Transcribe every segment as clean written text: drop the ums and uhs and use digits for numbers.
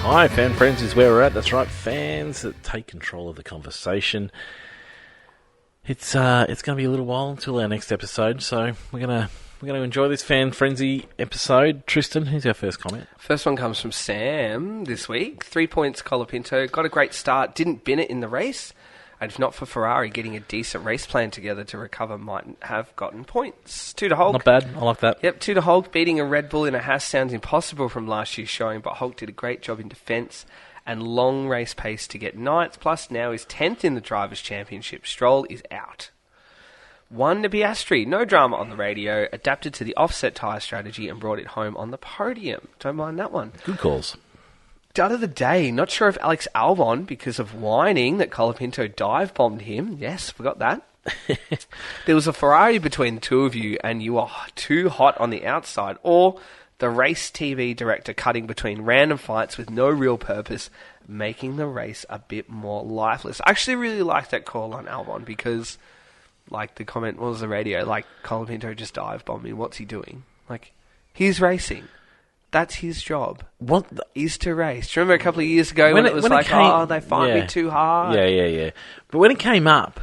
Hi, Fan Friends is where we're at. That's right, fans that take control of the conversation. It's going to be a little while until our next episode, so we're gonna enjoy this Fan Frenzy episode. Tristan, who's our first comment? First one comes from Sam this week. 3 points, Colapinto. Got a great start, didn't bin it in the race. And if not for Ferrari getting a decent race plan together to recover, mightn't have gotten points. 2 to Hulk. Not bad, I like that. Yep, 2 to Hulk. Beating a Red Bull in a Haas sounds impossible from last year's showing, but Hulk did a great job in defence and long race pace to get 9th, plus now is 10th in the Drivers' Championship. Stroll is out. 1 to Piastri. No drama on the radio. Adapted to the offset tyre strategy and brought it home on the podium. Don't mind that one. Good calls. Dud of the day. Not sure if Alex Albon, because of whining that Colapinto dive-bombed him. Yes, forgot that. There was a Ferrari between the two of you and you are too hot on the outside. Or the race TV director cutting between random fights with no real purpose, making the race a bit more lifeless. I actually really like that call on Albon because, like, the comment was the radio, like, Colapinto just dive-bombed me. What's he doing? Like, he's racing. That's his job. What is to race. Do you remember a couple of years ago when it was like, they fight me too hard? Yeah. But when it came up,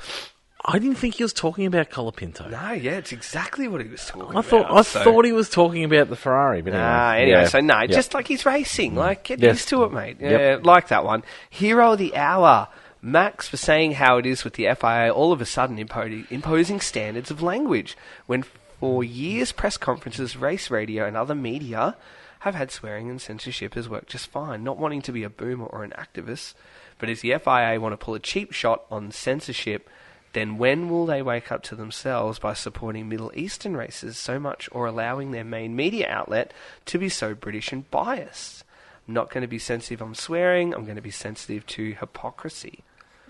I didn't think he was talking about Colapinto. No, yeah, it's exactly what he was talking about. I thought he was talking about the Ferrari. But anyway, just like he's racing. Like, get used to it, mate. Yeah, like that one. Hero of the hour. Max for saying how it is with the FIA all of a sudden imposing standards of language. When for years press conferences, race radio and other media have had swearing and censorship has worked just fine. Not wanting to be a boomer or an activist, but if the FIA want to pull a cheap shot on censorship, then when will they wake up to themselves by supporting Middle Eastern races so much or allowing their main media outlet to be so British and biased? I'm not going to be sensitive on swearing, I'm going to be sensitive to hypocrisy.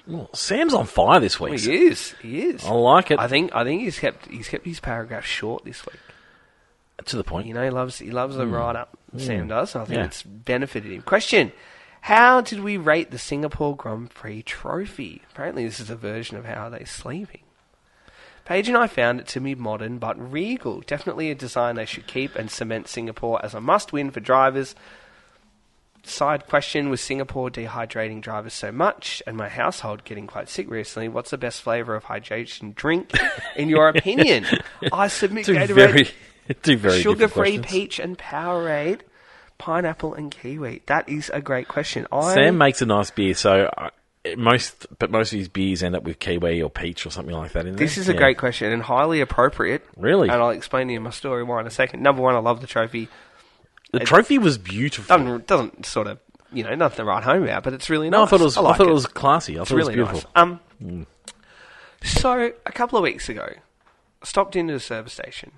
Well, Sam's on fire this week. Well, he is. I like it. I think he's kept his paragraph short this week. To the point. You know, he loves the write-up. Sam does. I think it's benefited him. Question. How did we rate the Singapore Grand Prix trophy? Apparently this is a version of How Are They Sleeping? Paige and I found it to be modern but regal. Definitely a design they should keep and cement Singapore as a must-win for drivers. Side question, was Singapore dehydrating drivers so much and my household getting quite sick recently? What's the best flavour of hydration drink in your opinion? I submit Gatorade, sugar-free peach and Powerade, pineapple and kiwi. That is a great question. Sam makes a nice beer, so most of his beers end up with kiwi or peach or something like that in there. This is a great question and highly appropriate. Really? And I'll explain to you my story why in a second. Number one, I love the trophy. The trophy was beautiful. Doesn't sort of, nothing to write home about, but it's really nice. No, I thought it was classy. I thought really it was beautiful. Nice. So, a couple of weeks ago, I stopped into the service station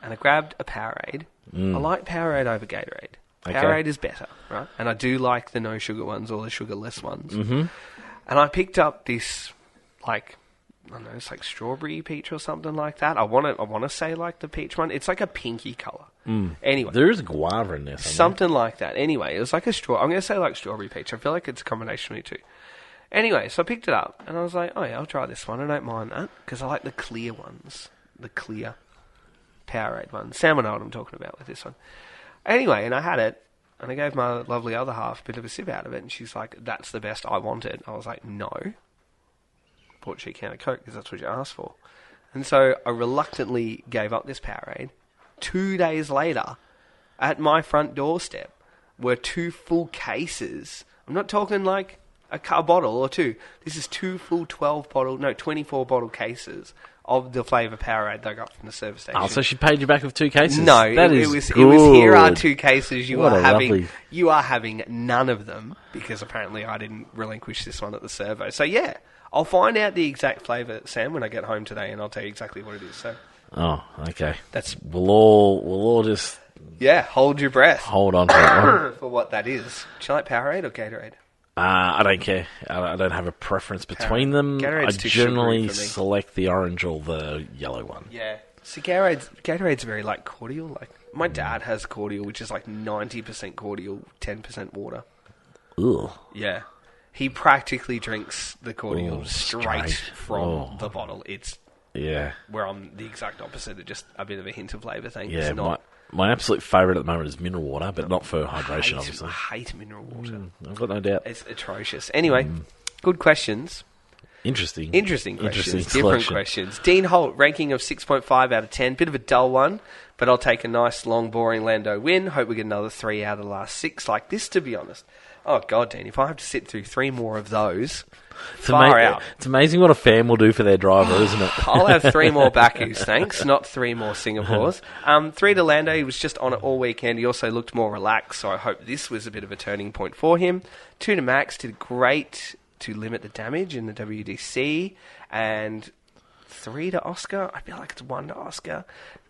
and I grabbed a Powerade. I like Powerade over Gatorade. Powerade is better, right? And I do like the no sugar ones or the sugarless ones. Mm-hmm. And I picked up this, like, I don't know, it's like strawberry peach or something like that. I want to say like the peach one. It's like a pinky colour. Anyway. There is a guava in there. Something like that. Anyway, it was like I'm going to say like strawberry peach. I feel like it's a combination of the two. Anyway, so I picked it up and I was like, oh yeah, I'll try this one. I don't mind that because I like the clear ones. The clear Powerade ones. Sam will know what I'm talking about with this one. Anyway, and I had it and I gave my lovely other half a bit of a sip out of it and she's like, that's the best I wanted. I was like, no. Bought you a can of Coke because that's what you asked for. And so I reluctantly gave up this Powerade. 2 days later, at my front doorstep, were 2 full cases. I'm not talking like a bottle or 2. This is 2 full 24 bottle cases of the flavour Powerade that I got from the service station. Oh, so she paid you back with 2 cases? No, it was here are 2 cases. You are having none of them because apparently I didn't relinquish this one at the servo. So yeah. I'll find out the exact flavour, Sam, when I get home today, and I'll tell you exactly what it is. So, okay. We'll all just hold your breath. Hold on to that for what that is. Do you like Powerade or Gatorade? I don't care. I don't have a preference between them. Gatorade's I generally select the orange or the yellow one. Yeah. See, Gatorade's very like cordial. Like my dad has cordial, which is like 90% cordial, 10% water. Ugh. Yeah. He practically drinks the cordial straight from the bottle. It's Yeah. Where I'm the exact opposite of just a bit of a hint of flavour. Thanks. Yeah, Not. my absolute favourite at the moment is mineral water, but not for hydration, obviously. I hate mineral water. I've got no doubt. It's atrocious. Anyway, good questions. Interesting questions. Different selection. questions. Dean Holt, ranking of 6.5 out of 10. Bit of a dull one, but I'll take a nice, long, boring Lando win. Hope we get another 3 out of the last 6 like this, to be honest. Oh, God, Dean, if I have to sit through 3 more of those, far out. It's amazing what a fan will do for their driver, isn't it? I'll have 3 more Bakus, thanks, not 3 more Singapores. 3 to Lando, he was just on it all weekend. He also looked more relaxed, so I hope this was a bit of a turning point for him. 2 to Max, did great to limit the damage in the WDC. And 3 to Oscar, I feel like it's 1 to Oscar.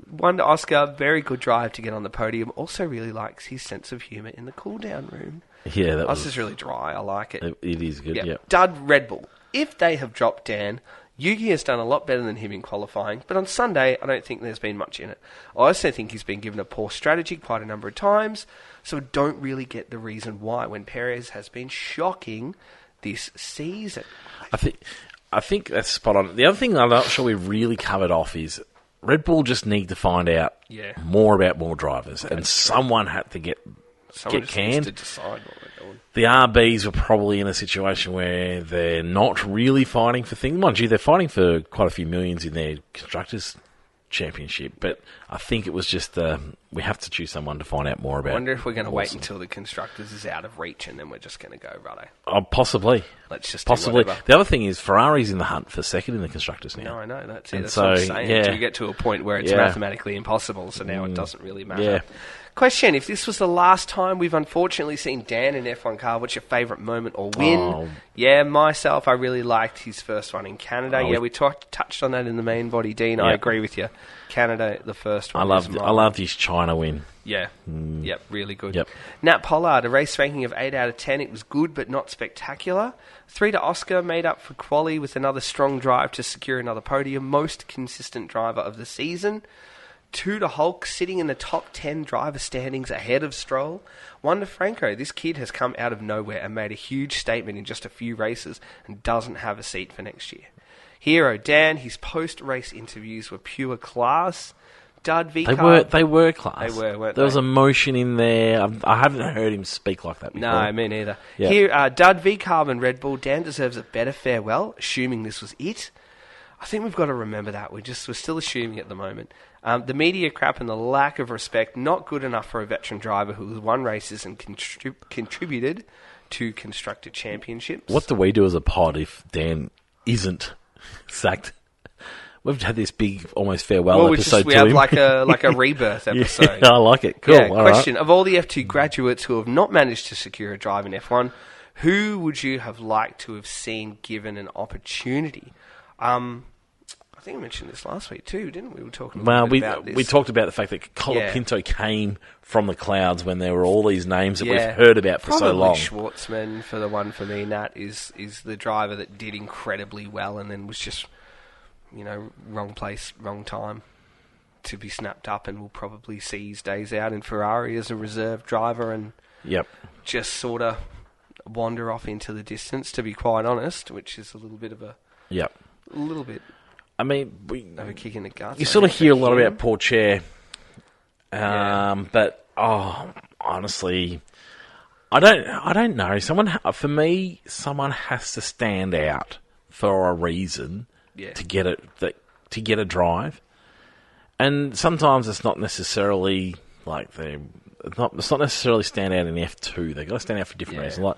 1 to Oscar, very good drive to get on the podium. Also really likes his sense of humour in the cool-down room. Yeah, that was just really dry. I like it. It is good, yeah. Dud Red Bull. If they have dropped Dan, Yuki has done a lot better than him in qualifying, but on Sunday, I don't think there's been much in it. I also think he's been given a poor strategy quite a number of times, so I don't really get the reason why when Perez has been shocking this season. I think that's spot on. The other thing I'm not sure we really covered off is Red Bull just need to find out more about more drivers, and someone had to get canned. To decide what we're doing. The RBs were probably in a situation where they're not really fighting for things. Mind you, they're fighting for quite a few millions in their Constructors' Championship, but I think it was just we have to choose someone to find out more about. I wonder if we're going to wait until the Constructors is out of reach and then we're just going to go, righto. Possibly. Let's just possibly. Do whatever. The other thing is Ferrari's in the hunt for second in the Constructors now. No, I know. That's it. And That's so, what I'm saying. yeah. Until you get to a point where it's mathematically impossible, so now it doesn't really matter. Yeah. Question, if this was the last time we've unfortunately seen Dan in F1 car, what's your favourite moment or win? Oh. Yeah, myself, I really liked his first one in Canada. We touched on that in the main body, Dean. Yep. I agree with you. Canada, the first one. I loved his China win. Yeah. Yep, really good. Yep. Nat Pollard, a race ranking of 8 out of 10. It was good, but not spectacular. 3 to Oscar, made up for quali with another strong drive to secure another podium. Most consistent driver of the season. 2 to Hulk, sitting in the top 10 driver standings ahead of Stroll. 1 to Franco. This kid has come out of nowhere and made a huge statement in just a few races and doesn't have a seat for next year. Hero Dan, his post-race interviews were pure class. Dud V. They were class. They were, weren't there was they? emotion in there. I haven't heard him speak like that before. No, me neither. Yeah. Here, Dud V. Carbon Red Bull. Dan deserves a better farewell, assuming this was it. I think we've got to remember that. We're still assuming at the moment. The media crap and the lack of respect, not good enough for a veteran driver who has won races and contributed to Constructor Championships. What do we do as a pod if Dan isn't sacked? We've had this big, almost farewell episode we to have him. like a rebirth episode. Yeah, I like it. Cool. Yeah, All question. right. Of all the F2 graduates who have not managed to secure a drive in F1, who would you have liked to have seen given an opportunity? I think I mentioned this last week too, didn't we? We were talking about this. We talked about the fact that Colapinto came from the clouds when there were all these names that we've heard about for so long. Schwartzman, for the one for me, Nat, is the driver that did incredibly well and then was just, wrong place, wrong time to be snapped up, and will probably see his days out in Ferrari as a reserve driver and just sort of wander off into the distance, to be quite honest, which is a little bit of a little bit. I mean, of a kick in the guts. You sort of hear a lot about Pourchaire, but honestly, I don't know. For me, someone has to stand out for a reason to get a drive, and sometimes it's not necessarily like it's not necessarily stand out in F2. They've got to stand out for different reasons.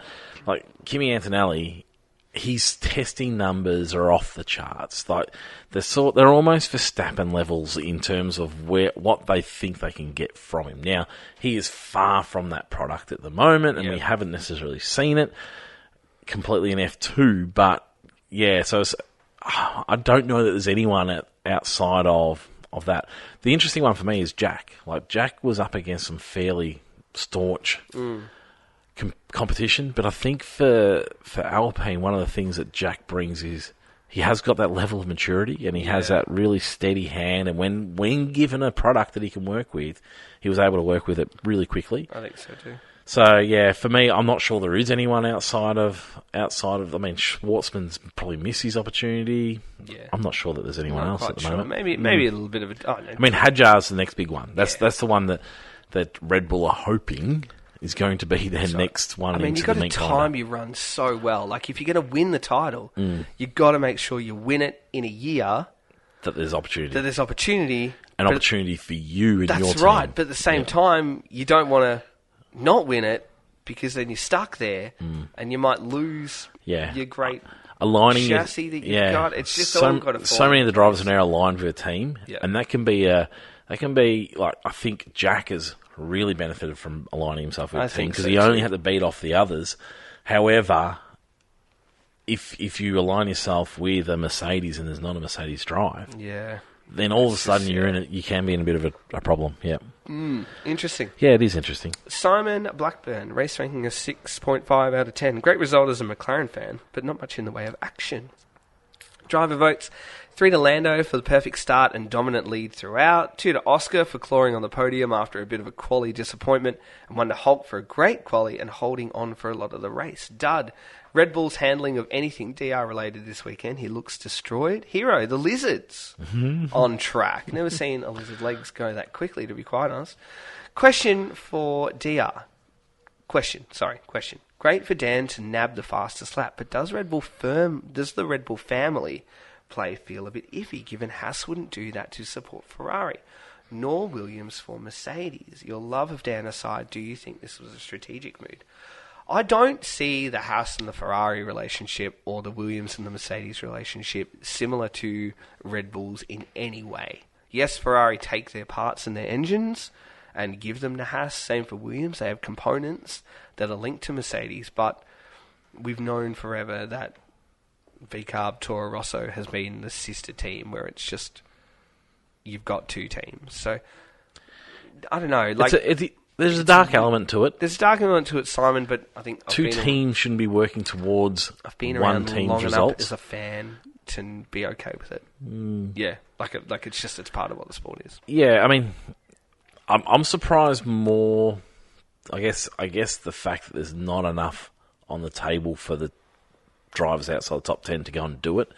Like Kimi Antonelli. His testing numbers are off the charts. Like they're almost Verstappen levels in terms of what they think they can get from him. Now, he is far from that product at the moment, and we haven't necessarily seen it completely in F2. But so I don't know that there's anyone outside of that. The interesting one for me is Jack. Like Jack was up against some fairly staunch competition, but I think for Alpine, one of the things that Jack brings is he has got that level of maturity, and he has that really steady hand, and when given a product that he can work with, he was able to work with it really quickly. I think so too. So yeah, for me, I'm not sure there is anyone outside of. I mean, Schwartzman's probably missed his opportunity. Yeah. I'm not sure that there's anyone else at the moment. Maybe a little bit of a. Oh, no. I mean, Hadjar's the next big one. That's the one that Red Bull are hoping is going to be their next one. I mean, you've got to time your run so well. Like, if you're going to win the title, you've got to make sure you win it in a year. That there's opportunity. An opportunity for you and your team. That's right. But at the same time, you don't want to not win it because then you're stuck there and you might lose your great aligning chassis that you've got. It's just all got to fall. So many of the drivers are now aligned with a team, and that can be like, I think Jack has really benefited from aligning himself with a team because he only had to beat off the others. However, if you align yourself with a Mercedes and there's not a Mercedes drive, then all of a sudden you can be in a bit of a problem. Yeah. Interesting. Yeah, it is interesting. Simon Blackburn, race ranking of 6.5 out of 10. Great result as a McLaren fan, but not much in the way of action. Driver votes 3 to Lando for the perfect start and dominant lead throughout, 2 to Oscar for clawing on the podium after a bit of a quali disappointment, and 1 to Hulk for a great quali and holding on for a lot of the race. Dud. Red Bull's handling of anything DR related this weekend. He looks destroyed. Hero, the lizards on track. Never seen a lizard legs go that quickly, to be quite honest. Question for DR. Question. Great for Dan to nab the fastest lap, but does the Red Bull family play feel a bit iffy, given Haas wouldn't do that to support Ferrari, nor Williams for Mercedes? Your love of Dan aside, do you think this was a strategic move? I don't see the Haas and the Ferrari relationship or the Williams and the Mercedes relationship similar to Red Bull's in any way. Yes, Ferrari take their parts and their engines and give them to Haas. Same for Williams. They have components that are linked to Mercedes, but we've known forever that VCARB Toro Rosso has been the sister team where it's just you've got 2 teams. So I don't know. Like there's a dark element to it. There's a dark element to it, Simon, but I think 2 teams shouldn't be working towards one team's long results. enough as a fan to be okay with it. Yeah, like it's part of what the sport is. Yeah, I mean, I'm surprised more. I guess the fact that there's not enough on the table for the drivers outside the top 10 to go and do it.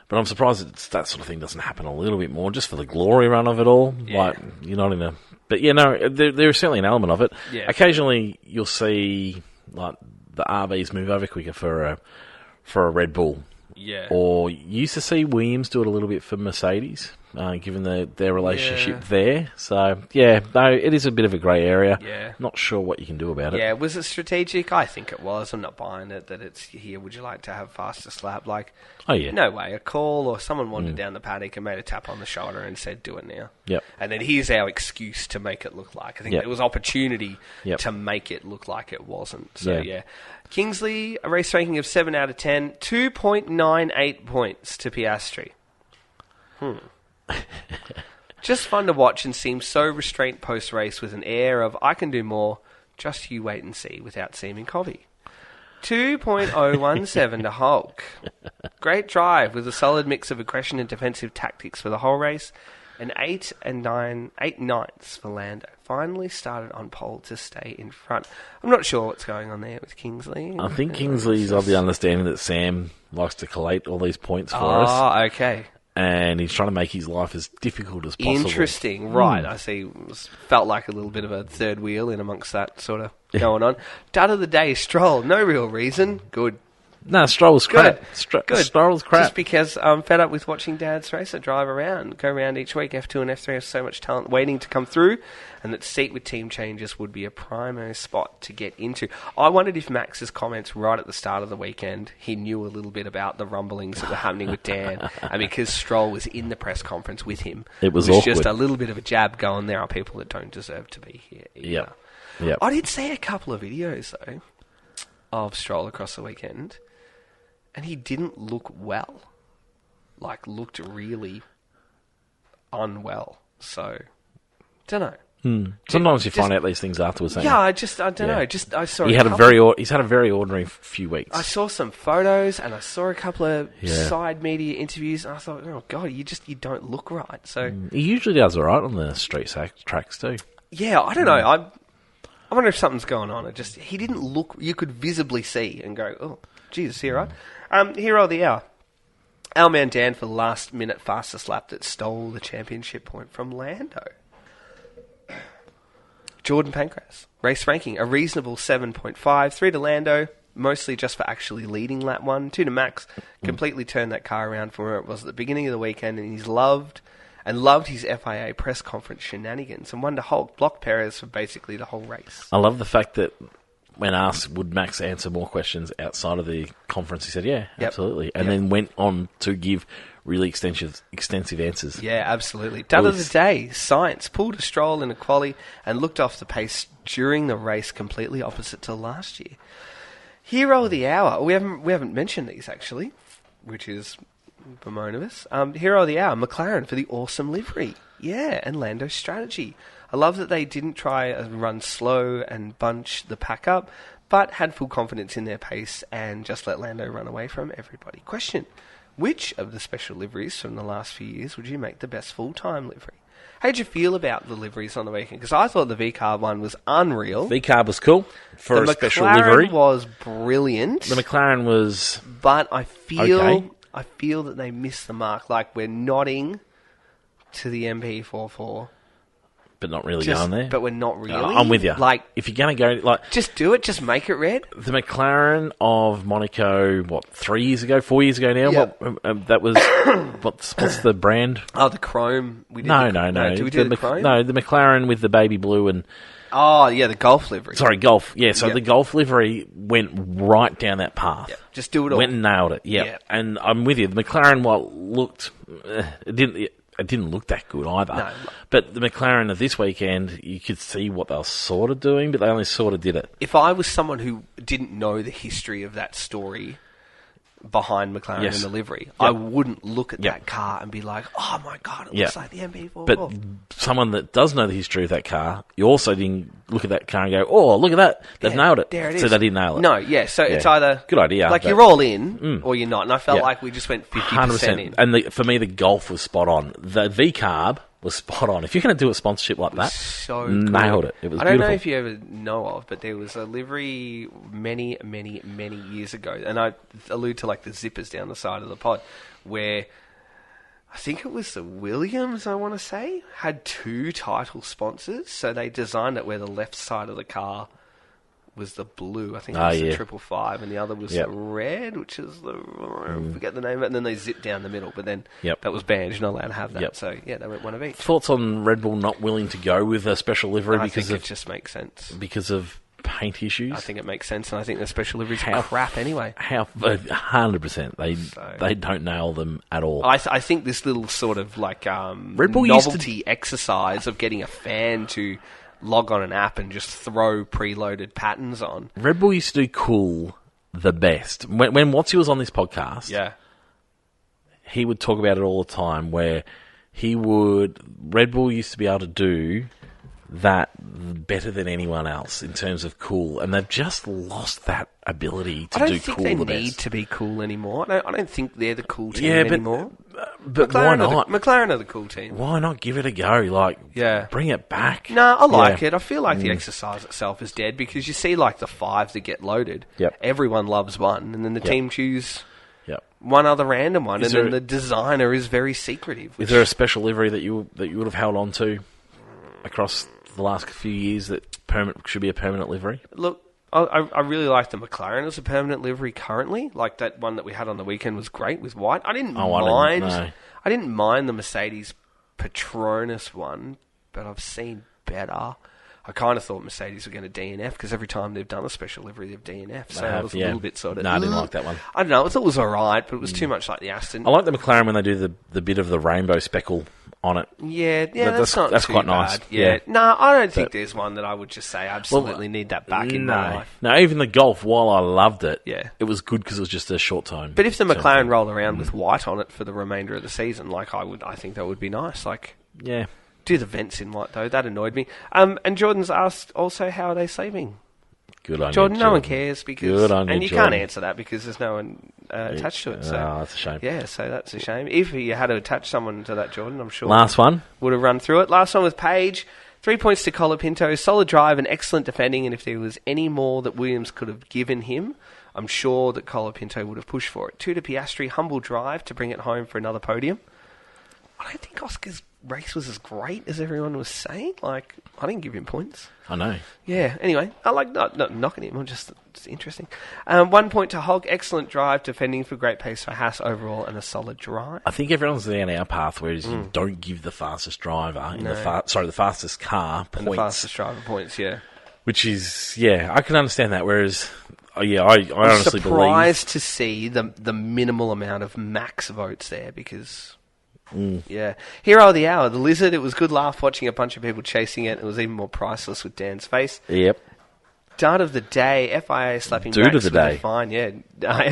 But I'm surprised that sort of thing doesn't happen a little bit more, just for the glory run of it all. Yeah. Like, you're not in a... But yeah, no, there is certainly an element of it. Yeah. Occasionally, you'll see like the RBs move over quicker for a Red Bull. Yeah. Or you used to see Williams do it a little bit for Mercedes, given their relationship there. So, yeah, no, it is a bit of a grey area. Yeah. Not sure what you can do about it. Yeah, was it strategic? I think it was. I'm not buying it that it's here. Would you like to have fastest lap? Like, no way. A call or someone wandered down the paddock and made a tap on the shoulder and said, do it now. Yep. And then here's our excuse to make it look like. I think there was opportunity to make it look like it wasn't. So, yeah. Kingsley, a race ranking of 7 out of 10, 2.98 points to Piastri. Just fun to watch and seems so restrained post-race with an air of, I can do more, just you wait and see, without seeming cocky. 2.017 to Hulk. Great drive with a solid mix of aggression and defensive tactics for the whole race. And 8 ninths for Lando. Finally started on pole to stay in front. I'm not sure what's going on there with Kingsley. I think Kingsley's of the understanding that Sam likes to collate all these points for us. Oh, okay. And he's trying to make his life as difficult as possible. Interesting. Right, I see. Felt like a little bit of a third wheel in amongst that sort of going on. Dud of the day, Stroll. No real reason. Good. No, Stroll's crap. Good. Stroll's crap. Just because I'm fed up with watching Dad's racer drive around, go around each week. F2 and F3 have so much talent waiting to come through, and that seat with team changes would be a primo spot to get into. I wondered if Max's comments right at the start of the weekend, he knew a little bit about the rumblings that were happening with Dan, and because Stroll was in the press conference with him, it was awkward. Just a little bit of a jab going, there are people that don't deserve to be here either. Yep. I did see a couple of videos, though, of Stroll across the weekend. And he didn't look well. Like, looked really unwell. So, don't know. Sometimes you find out these things afterwards. Yeah, I don't know. I saw. He's had a very ordinary few weeks. I saw some photos and I saw a couple of side media interviews, and I thought, oh god, you don't look right. So he usually does all right on the street tracks too. Yeah, I don't know. I wonder if something's going on. He didn't look. You could visibly see and go, oh, Jesus, here, right? Hero of the hour. Our man Dan for the last minute fastest lap that stole the championship point from Lando. Jordan Pancras. Race ranking, a reasonable 7.5. 3 to Lando, mostly just for actually leading lap 1. 2 to Max, completely turned that car around from where it was at the beginning of the weekend, and he's loved his FIA press conference shenanigans, and 1 to Hulk, blocked Perez for basically the whole race. I love the fact that when asked, would Max answer more questions outside of the conference, he said, yeah, absolutely. And then went on to give really extensive answers. Yeah, absolutely. Done of the day, Science pulled a stroll in a quali and looked off the pace during the race, completely opposite to last year. Hero of the hour. We haven't mentioned these, actually, which is bonus. Hero of the hour, McLaren for the awesome livery. Yeah, and Lando's strategy. I love that they didn't try and run slow and bunch the pack up, but had full confidence in their pace and just let Lando run away from everybody. Question: which of the special liveries from the last few years would you make the best full-time livery? How'd you feel about the liveries on the weekend? Because I thought the V-Carb one was unreal. V-Carb was cool for a special livery. The McLaren was brilliant. The McLaren was... But I feel that they missed the mark. Like, we're nodding to the MP44. But not really going there. But we're not really. I'm with you. Like, if you're going to go, like, just do it. Just make it red. The McLaren of Monaco, 4 years ago now? Yep. That was what's the brand? Oh, the chrome. We did no. Did we do the chrome? No, the McLaren with the baby blue and. Oh yeah, the Golf livery. Sorry, Golf. Yeah, so the Golf livery went right down that path. Yep. Just do it all. Went and nailed it. Yeah, yep. And I'm with you. The McLaren, looked, it didn't look that good either. No. But the McLaren of this weekend, you could see what they were sort of doing, but they only sort of did it. If I was someone who didn't know the history of that story behind McLaren in the livery, I wouldn't look at that car and be like, oh my God, it looks like the MP4. But someone that does know the history of that car, you also didn't look at that car and go, oh, look at that, they've nailed it. There it is. So they didn't nail it. No, it's either... Good idea. Like, you're all in, or you're not. And I felt like we just went 50% 100%. in. And for me, the Golf was spot on. The V-Carb was spot on. If you're going to do a sponsorship like that, so nailed cool. it. It was beautiful. I don't know if you ever know of, but there was a livery many, many, many years ago, and I allude to like the zippers down the side of the pod, where I think it was the Williams, I want to say, had 2 title sponsors, so they designed it where the left side of the car was the blue, I think it was the 555, and the other was the red, which is the... I forget the name of it, and then they zipped down the middle, but then that was banned. You're not allowed to have that. So, they went one of each. Thoughts on Red Bull not willing to go with a special livery because it just makes sense. Because of paint issues? I think it makes sense, and I think the special liveries are crap anyway. 100%. They don't nail them at all. I think this little sort of like Red Bull novelty exercise of getting a fan to log on an app and just throw preloaded patterns on. Red Bull used to do cool the best. When Watsy was on this podcast, he would talk about it all the time, where Red Bull used to be able to do that better than anyone else in terms of cool, and they've just lost that ability to do cool the best. I don't think they need to be cool anymore. I don't think they're the cool team anymore. But why not? McLaren are the cool team. Why not give it a go? Bring it back. No, I like it. I feel like the exercise itself is dead, because you see like the 5 that get loaded. Yep. Everyone loves one, and then the team choose one other random one, then the designer is very secretive. Is there a special livery that you would have held on to across the last few years that should be a permanent livery? Look, I really like the McLaren as a permanent livery currently. Like that one that we had on the weekend was great with white. I didn't mind the Mercedes Petronas one, but I've seen better. I kind of thought Mercedes were going to DNF, because every time they've done a special livery, they've DNF. So I was a little bit sort of... No, I didn't like that one. I don't know. I thought it was all right, but it was too much like the Aston. I like the McLaren when they do the bit of the rainbow speckle on it. Yeah, that's quite nice. Yeah. No, I don't think there's one that I would just say absolutely need that back in my life. No, even the Golf, while I loved it, it was good because it was just a short time. But if the McLaren rolled around with white on it for the remainder of the season, I think that would be nice. Do the vents in white, though. That annoyed me. And Jordan's asked also, how are they sleeping? Good on Jordan. you, No one cares, because... Good on you, you Jordan. can't answer that because there's no one attached to it. So. That's a shame. Yeah, so that's a shame. If you had to attach someone to that, Jordan, I'm sure... Last one. Would have run through it. Last one was Paige. 3 points to Colapinto. Solid drive and excellent defending, and if there was any more that Williams could have given him, I'm sure that Colapinto would have pushed for it. 2 to Piastri. Humble drive to bring it home for another podium. I don't think Oscar's race was as great as everyone was saying. Like, I didn't give him points. I know. Yeah, anyway, I like not knocking him, just interesting. 1 point to Hogg, excellent drive, defending for great pace for Haas overall, and a solid drive. I think everyone's down our path, whereas you don't give the fastest driver, the fastest car points. And the fastest driver points, yeah. Which is, I can understand that, whereas, I honestly believe... I'm surprised to see the minimal amount of max votes there, because... Yeah. Hero of the hour, the lizard. It was good laugh watching a bunch of people chasing it. It was even more priceless with Dan's face. Yep. Dud of the day, FIA slapping Dude Max of the with day. a fine. Yeah,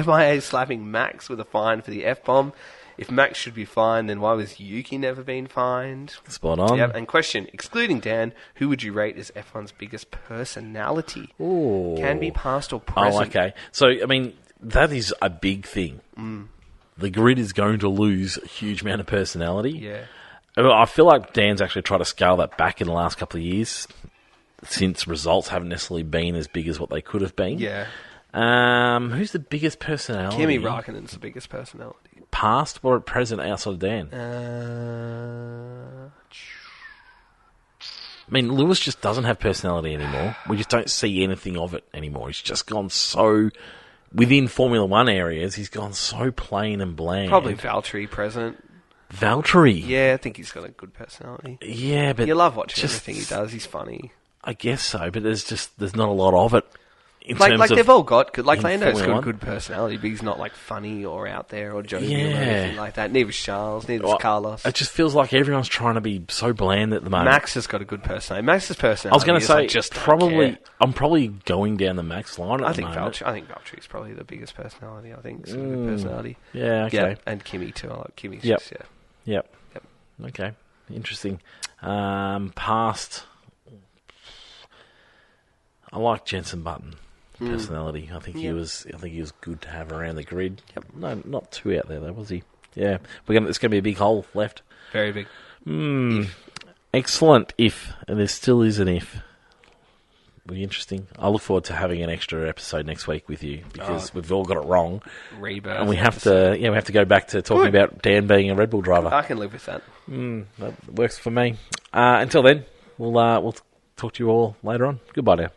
FIA slapping Max with a fine for the F-bomb. If Max should be fined, then why was Yuki never been fined? Spot on. Yep. And question, excluding Dan, who would you rate as F1's biggest personality? Ooh. Can be past or present. Oh, okay. So, I mean, that is a big thing. The grid is going to lose a huge amount of personality. Yeah. I feel like Dan's actually tried to scale that back in the last couple of years, since results haven't necessarily been as big as what they could have been. Yeah. Who's the biggest personality? Kimi Raikkonen's the biggest personality. Past or at present outside of Dan? I mean, Lewis just doesn't have personality anymore. We just don't see anything of it anymore. He's just gone so... Within Formula One areas, he's gone so plain and bland. Probably Valtteri present. Valtteri? Yeah, I think he's got a good personality. Yeah, but... You love watching everything he does. He's funny. I guess so, but there's not a lot of it. Like they've all got good... Like Lando's Formula got a One. good personality, but he's not like funny or out there or jovial or Yeah. anything like that. Neither's Charles, neither's Carlos. It just feels like everyone's trying to be so bland at the moment. Max has got a good personality. Max's personality I was going to is say, like, just don't probably, care. I'm probably going down the Max line at I the think moment. Valtteri's probably the biggest personality. I think it's a good personality. Yeah, okay. Yeah, and Kimi too. I like Kimi's Yep. just, yeah. Yep. Yep. Okay. Interesting. Past... I like Jensen Button personality. I think he was good to have around the grid. Yep. No, not too out there though, was he? Yeah. It's going to be a big hole left. Very big. Excellent if, and there still is an if. Will be interesting. I look forward to having an extra episode next week with you because we've all got it wrong. Rebirth. And we have to go back to talking about Dan being a Red Bull driver. I can live with that. That works for me. Until then, we'll talk to you all later on. Goodbye now.